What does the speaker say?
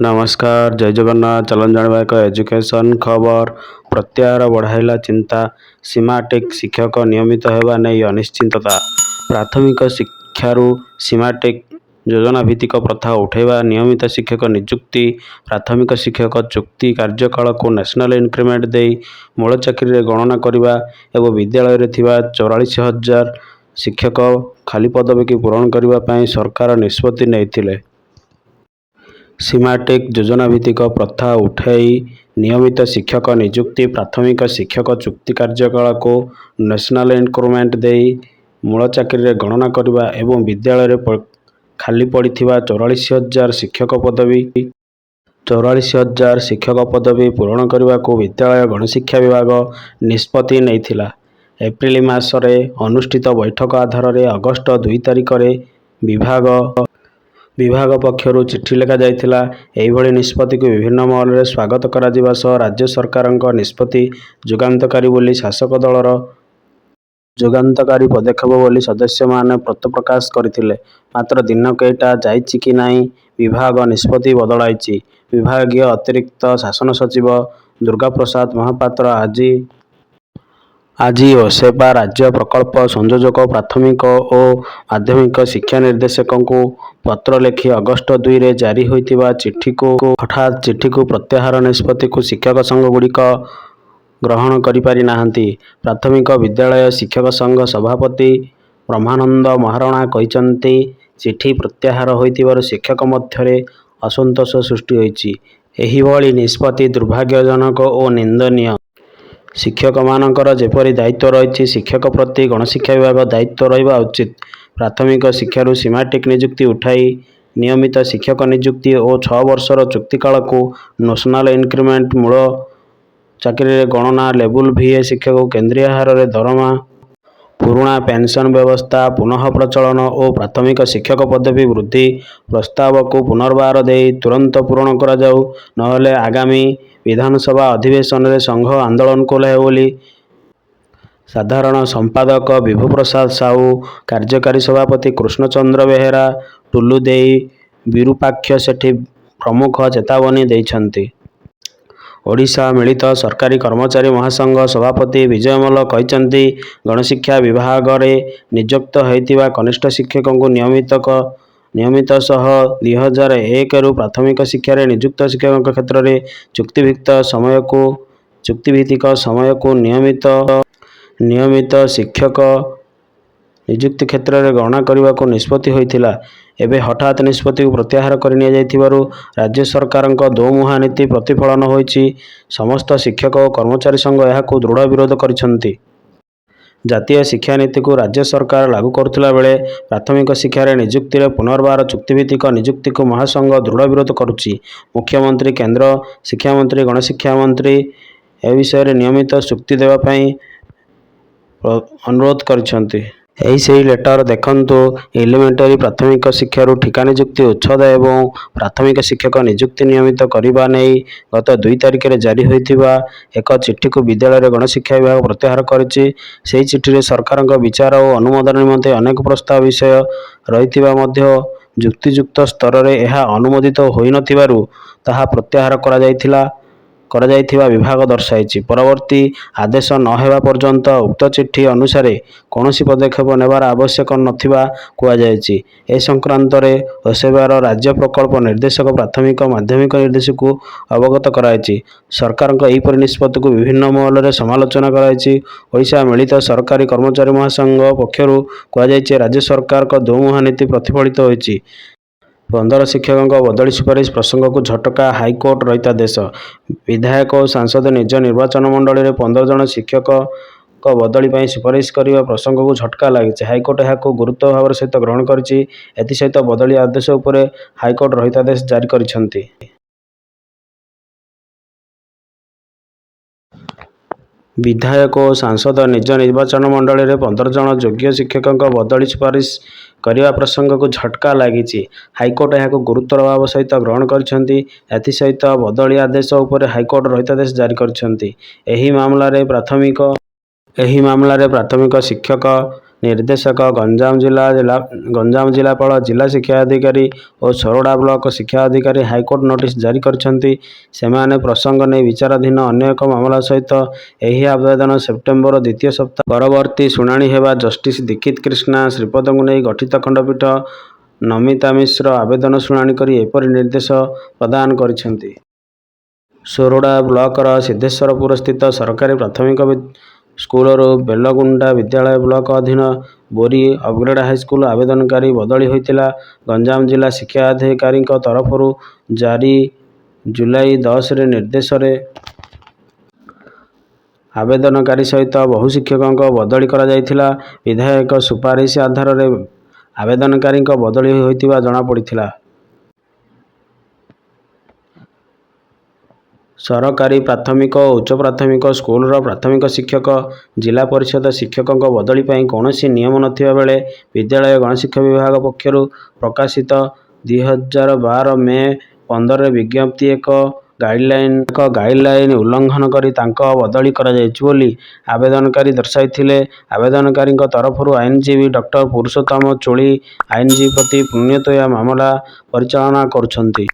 नमस्कार जय जगन्नाथ चलन जाना एक एजुकेशन खबर प्रत्याहार बढ़ाइला चिंता सीमाटेक शिक्षक नियमित होगा नहीं अनिश्चितता प्राथमिक शिक्षारू सीमाटेक योजना भित्तिक प्रथा उठेवा नियमित शिक्षक नियुक्ति प्राथमिक शिक्षक चुक्ति कार्यकाल को नेशनल इंक्रीमेंट दे मूल चाकरी गणना करने और विद्यालय में 44,000 शिक्षक खाली पदवी की पूरण करने सरकार निष्पत्ति नहीं। सीमाटेक योजना भित्तिक प्रथा उठाई नियमित शिक्षक नियुक्ति प्राथमिक शिक्षक चुक्ति कार्यकाल को नेशनल इंक्रीमेंट दे मूल चाकरी गणना करने और विद्यालय में खाली पड़ी 44,000 शिक्षक पदवी पूरण करने को विद्यालय गणशिक्षा विभाग निष्पत्ति नहीं। एप्रिल मासरे अनुष्ठित बैठक आधार में अगस्ट 2 तारिख विभाग पक्षर चिठी लिखा जाइथिला। एहिभଳି निष्पत्ति को विभिन्न महल में स्वागत करा जिबा सह राज्य सरकार निष्पत्ति जुगान्तकारी बोली शासक दलर जुगान्तकारी पदक्षेप बोली सदस्य माने प्रत प्रकाश करथिले। मात्र दिन केटा जाइछि कि नाही विभाग निष्पत्ति बदलाइछि। विभागीय अतिरिक्त शासन सचिव दुर्गा प्रसाद महापात्र आज ओसेपा राज्य प्रकल्प संयोजक प्राथमिक और माध्यमिक शिक्षा निर्देशक को पत्र लिखि अगस्ट 2 रे जारी होइतिबा चिठी को प्रत्याहार निष्पत्ति को शिक्षक संघ गुड़िक ग्रहण करि पारि नाहंती। प्राथमिक विद्यालय शिक्षक संघ सभापति ब्रह्मानंद महाराणा कहिसंती चिठी प्रत्याहार होइतिबारु शिक्षक मध्यरे असंतोष सृष्टि होइछि। एहिभଳି निष्पत्ति दुर्भाग्यजनक और निंदनीय। शिक्षक मानकर जेपरि दायित्व रही शिक्षक प्रति गणशिक्षा विभाग दायित्व रहा उचित। प्राथमिक शिक्षारू सीमाटेक नियुक्ति उठाई नियमित शिक्षक नियुक्ति और 6 वर्षर चुक्तिकाल को नेशनल इंक्रीमेंट मूल चाकरी गणना लेवल VA शिक्षक केन्द्रीय हार में दरमा पुराणा पेंशन व्यवस्था पुनः प्रचलन और प्राथमिक शिक्षक पदवी वृद्धि प्रस्ताव को पुनर्बार दे तुरंत पूरण करा जाऊ नहले आगामी विधानसभा अधिवेशन में संघ आंदोलन को बोली साधारण संपादक विभु प्रसाद साहू कार्यकारी सभापति कृष्णचंद्र बेहेरा टुलू देई विरूपाक्ष सेठी प्रमुख चेतावनी देइछंती। ओडिशा मिलित सरकारी कर्मचारी महासंघ सभापति विजय मल्ल कहिसंती गणशिक्षा विभाग रे नियुक्त होइतिबा कनिष्ठ शिक्षक को नियमित सह 2001 रु प्राथमिक शिक्षा रे नियुक्त शिक्षक क्षेत्र में चुक्तिभित्तिक समय को नियमित शिक्षक नियुक्ति क्षेत्र में गणना करने को निष्पत्ति होइथिला। एबे हठात निष्पत्ति को प्रत्याहार कर निया जाइथिबारु राज्य सरकार दोमुहा नीति प्रतिफलन होइछि। समस्त शिक्षक और कर्मचारी संघ यहाको दृढ़ विरोध करिसंती। जातीय शिक्षा नीति को राज्य सरकार लागू करुथिला बेले प्राथमिक शिक्षा रे नियुक्ति रे पुनर्बार चुक्तिभित्तिक नियुक्ति को महासंघ दृढ़ विरोध करुछि। मुख्यमंत्री केंद्र शिक्षा मंत्री गणशिक्षा मंत्री ए विषय नियमित चुक्ति देवाई अनुरोध करिसंती। एही सही लेटर देखंतु एलिमेंटरी प्राथमिक शिक्षारू ठिका नियुक्ति उच्छेद एवं प्राथमिक शिक्षक नियुक्ति नियमित करने नहीं गत 2 तारिख में जारी होइतिबा एक चिठी को विद्यालय गणशिक्षा विभाग प्रत्याहार करिछि। सेही चिठी रे सरकार विचार और अनुमोदन निमंते अनेक प्रस्ताव विषय रहितिबा मध्य जुक्तियुक्त स्तर में यह अनुमोदित होई नथिबारु ताहा प्रत्याहार करा जाइथिबा विभाग दर्शाइछि। परवर्ती आदेश न हेबा पर्यंत उक्त चिठी अनुसार कौनसी पदक्षेप नेबार आवश्यक नथिबा कुआ जाइछि। ए संक्रांत रे ओसेबार राज्य प्रकल्प निर्देशक प्राथमिक माध्यमिक निर्देशक को अवगत कराइछि। सरकार एहिपरि निष्पत्ति को विभिन्न महल में समालोचना कराइछि। ओडिशा मिलित सरकारी कर्मचारी महासंघ पक्षर कुआ जाइछि राज्य सरकार दोमुहा नीति प्रतिफलित होइछि। 15 शिक्षकों बदली सुपारिश प्रसंग को झटका हाईकोर्ट रहितादेश। विधायक और सांसद निज निर्वाचन मंडल में 15 जन शिक्षक बदली पर सुपारिश करने प्रसंग को झटका लगी। हाईकोर्ट यह गुरुत्व भाव सहित ग्रहण करिछि। एथिसहित बदली आदेश उपर हाईकोर्ट रहितादेश जारी करिसंती। विधायक और सांसद निज निर्वाचन मंडल में 15 जन योग्य शिक्षकों बदली सुपारिश करने प्रसंग को झटका लगी। हाईकोर्ट यह गुरुत्वर भाव सहित ग्रहण करिसंती। एथिसहित बदली आदेश उपर हाईकोर्ट रहितादेश जारी करिसंती। एही मामला रे प्राथमिक शिक्षक ନିର୍ଦ୍ଦେଶକ ଗଞ୍ଜାମ ଜିଲ୍ଲାପାଳ, ଜିଲ୍ଲା ଶିକ୍ଷା ଅଧିକାରୀ ଓ ସୋରଡ଼ା ବ୍ଲକ ଶିକ୍ଷା ଅଧିକାରୀ ହାଇକୋର୍ଟ ନୋଟିସ୍ ଜାରି କରିଛନ୍ତି। ସେମାନେ ପ୍ରସଙ୍ଗ ନେଇ ବିଚାରାଧୀନ ଅନ୍ୟ ଏକ ମାମଲା ସହିତ ଏହି ଆବେଦନ ସେପ୍ଟେମ୍ବର ଦ୍ୱିତୀୟ ସପ୍ତାହ ପରବର୍ତ୍ତୀ ଶୁଣାଣି ହେବା ଜଷ୍ଟିସ୍ ଦୀକ୍ଷିତ କ୍ରିଷ୍ଣା ଶ୍ରୀପଦଙ୍କୁ ନେଇ ଗଠିତ ଖଣ୍ଡପୀଠ ନମିତା ମିଶ୍ର ଆବେଦନ ଶୁଣାଣି କରି ଏପରି ନିର୍ଦ୍ଦେଶ ପ୍ରଦାନ କରିଛନ୍ତି। ସୋରଡ଼ା ବ୍ଲକର ସିଦ୍ଧେଶ୍ୱରପୁରସ୍ଥିତ ସରକାରୀ ପ୍ରାଥମିକ ସ୍କୁଲରୁ ବେଲଗୁଣ୍ଡା ବିଦ୍ୟାଳୟ ବ୍ଲକ ଅଧୀନ ବୋରି ଅପଗ୍ରେଡ୍ ହାଇସ୍କୁଲ ଆବେଦନକାରୀ ବଦଳି ହୋଇଥିଲା। ଗଞ୍ଜାମ ଜିଲ୍ଲା ଶିକ୍ଷା ଅଧିକାରୀଙ୍କ ତରଫରୁ ଜାରି ଜୁଲାଇ 10 ନିର୍ଦ୍ଦେଶରେ ଆବେଦନକାରୀ ସହିତ ବହୁ ଶିକ୍ଷକଙ୍କ ବଦଳି କରାଯାଇଥିଲା। ବିଧାୟକ ସୁପାରିଶ ଆଧାରରେ ଆବେଦନକାରୀଙ୍କ ବଦଳି ହୋଇଥିବା ଜଣାପଡ଼ିଥିଲା। ସରକାରୀ ପ୍ରାଥମିକ ଓ ଉଚ୍ଚ ପ୍ରାଥମିକ ସ୍କୁଲର ପ୍ରାଥମିକ ଶିକ୍ଷକ, ଜିଲ୍ଲା ପରିଷଦ ଶିକ୍ଷକଙ୍କ ବଦଳି ପାଇଁ କୌଣସି ନିୟମ ନଥିବା ବେଳେ ବିଦ୍ୟାଳୟ ଗଣଶିକ୍ଷା ବିଭାଗ ପକ୍ଷରୁ ପ୍ରକାଶିତ 2012 ମେ 15 ବିଜ୍ଞପ୍ତି ଏକ ଗାଇଡଲାଇନ ଉଲ୍ଲଂଘନ କରି ତାଙ୍କ ବଦଳି କରାଯାଇଛି ବୋଲି ଆବେଦନକାରୀ ଦର୍ଶାଇଥିଲେ। ଆବେଦନକାରୀଙ୍କ ତରଫରୁ ଆଇନଜୀବୀ ଡକ୍ଟର ପୁରୁଷୋତ୍ତମ ଚୋଳି ଆଇନଜୀବୀ ପ୍ରତି ପୁଣ୍ୟତୋୟା ମାମଲା ପରିଚାଳନା କରୁଛନ୍ତି।